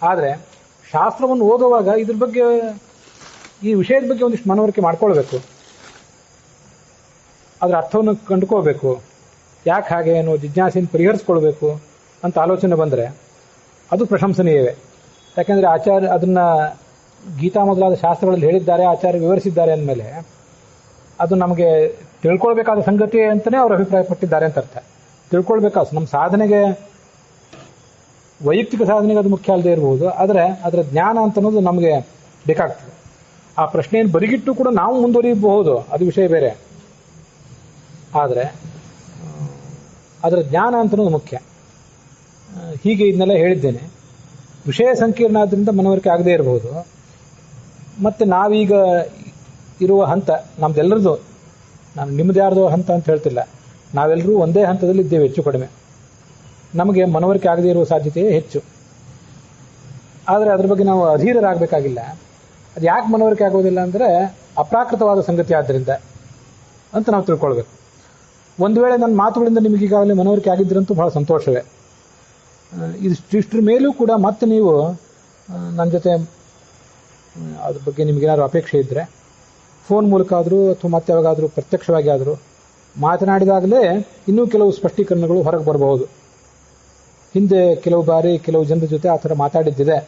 ಆದರೆ ಶಾಸ್ತ್ರವನ್ನು ಓದುವಾಗ ಇದ್ರ ಬಗ್ಗೆ, ಈ ವಿಷಯದ ಬಗ್ಗೆ ಒಂದಿಷ್ಟು ಮನವರಿಕೆ ಮಾಡ್ಕೊಳ್ಬೇಕು, ಅದರ ಅರ್ಥವನ್ನು ಕಂಡುಕೋಬೇಕು, ಯಾಕೆ ಹಾಗೆ ಅನ್ನೋ ಜಿಜ್ಞಾಸೆಯನ್ನು ಪರಿಹರಿಸ್ಕೊಳ್ಬೇಕು ಅಂತ ಆಲೋಚನೆ ಬಂದರೆ ಅದು ಪ್ರಶಂಸನೀಯವೇ. ಯಾಕೆಂದರೆ ಆಚಾರ್ಯ ಅದನ್ನು ಗೀತಾ ಮೊದಲಾದ ಶಾಸ್ತ್ರಗಳಲ್ಲಿ ಹೇಳಿದ್ದಾರೆ, ಆಚಾರ್ಯ ವಿವರಿಸಿದ್ದಾರೆ ಅಂದಮೇಲೆ ಅದು ನಮಗೆ ತಿಳ್ಕೊಳ್ಬೇಕಾದ ಸಂಗತಿ ಅಂತಲೇ ಅವರು ಅಭಿಪ್ರಾಯಪಟ್ಟಿದ್ದಾರೆ ಅಂತ ಅರ್ಥ. ತಿಳ್ಕೊಳ್ಬೇಕಾದ ನಮ್ಮ ಸಾಧನೆಗೆ, ವೈಯಕ್ತಿಕ ಸಾಧನೆಗೆ ಅದು ಮುಖ್ಯ ಅಲ್ಲದೆ ಇರಬಹುದು, ಆದರೆ ಅದರ ಜ್ಞಾನ ಅಂತ ಅನ್ನೋದು ನಮಗೆ ಬೇಕಾಗ್ತದೆ. ಆ ಪ್ರಶ್ನೆಯನ್ನು ಬರಿಗಿಟ್ಟು ಕೂಡ ನಾವು ಮುಂದುವರಿಯಬಹುದು, ಅದು ವಿಷಯ ಬೇರೆ. ಆದರೆ ಅದರ ಜ್ಞಾನ ಅಂತ ಅನ್ನೋದು ಮುಖ್ಯ. ಹೀಗೆ ಇದನ್ನೆಲ್ಲ ಹೇಳಿದ್ದೇನೆ. ವಿಷಯ ಸಂಕೀರ್ಣ ಆದ್ದರಿಂದ ಮನವರಿಕೆ ಆಗದೇ ಇರಬಹುದು. ಮತ್ತು ನಾವೀಗ ಇರುವ ಹಂತ ನಮ್ದೆಲ್ಲರದು, ನಾನು ನಿಮ್ಮದು ಯಾರ್ದೋ ಹಂತ ಅಂತ ಹೇಳ್ತಿಲ್ಲ, ನಾವೆಲ್ಲರೂ ಒಂದೇ ಹಂತದಲ್ಲಿ ಇದ್ದೇವೆ, ಹೆಚ್ಚು ಕಡಿಮೆ. ನಮಗೆ ಮನವರಿಕೆ ಆಗದೇ ಇರುವ ಸಾಧ್ಯತೆಯೇ ಹೆಚ್ಚು. ಆದರೆ ಅದ್ರ ಬಗ್ಗೆ ನಾವು ಅಧೀರರಾಗಬೇಕಾಗಿಲ್ಲ. ಅದು ಯಾಕೆ ಮನವರಿಕೆ ಆಗೋದಿಲ್ಲ ಅಂದರೆ ಅಪ್ರಾಕೃತವಾದ ಸಂಗತಿ ಆದ್ದರಿಂದ ಅಂತ ನಾವು ತಿಳ್ಕೊಳ್ಬೇಕು. ಒಂದು ವೇಳೆ ನನ್ನ ಮಾತುಗಳಿಂದ ನಿಮಗೀಗಾಗಲೇ ಮನವರಿಕೆ ಆಗಿದ್ದರಂತೂ ಬಹಳ ಸಂತೋಷವೇ. ಇಷ್ಟರ ಮೇಲೂ ಕೂಡ ಮತ್ತೆ ನೀವು ನನ್ನ ಜೊತೆ ಅದ್ರ ಬಗ್ಗೆ ನಿಮಗೇನಾದ್ರು ಅಪೇಕ್ಷೆ ಇದ್ದರೆ ಫೋನ್ ಮೂಲಕ ಆದರೂ ಅಥವಾ ಮತ್ತೆ ಯಾವಾಗಾದರೂ ಪ್ರತ್ಯಕ್ಷವಾಗಿ ಆದರೂ ಮಾತನಾಡಿದಾಗಲೇ ಇನ್ನೂ ಕೆಲವು ಸ್ಪಷ್ಟೀಕರಣಗಳು ಹೊರಗೆ ಬರಬಹುದು. ಹಿಂದೆ ಕೆಲವು ಬಾರಿ ಕೆಲವು ಜನರ ಜೊತೆ ಆ ಥರ ಮಾತಾಡಿದ್ದಿದೆ.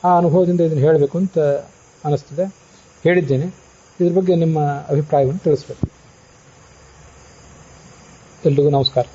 ಆ ಅನುಭವದಿಂದ ಇದನ್ನು ಹೇಳಬೇಕು ಅಂತ ಅನಿಸ್ತದೆ. ಹೇಳಿದ್ದೇನೆ. ಇದ್ರ ಬಗ್ಗೆ ನಿಮ್ಮ ಅಭಿಪ್ರಾಯವನ್ನು ತಿಳಿಸ್ಬೇಕು. ಎಲ್ರಿಗೂ ನಮಸ್ಕಾರ.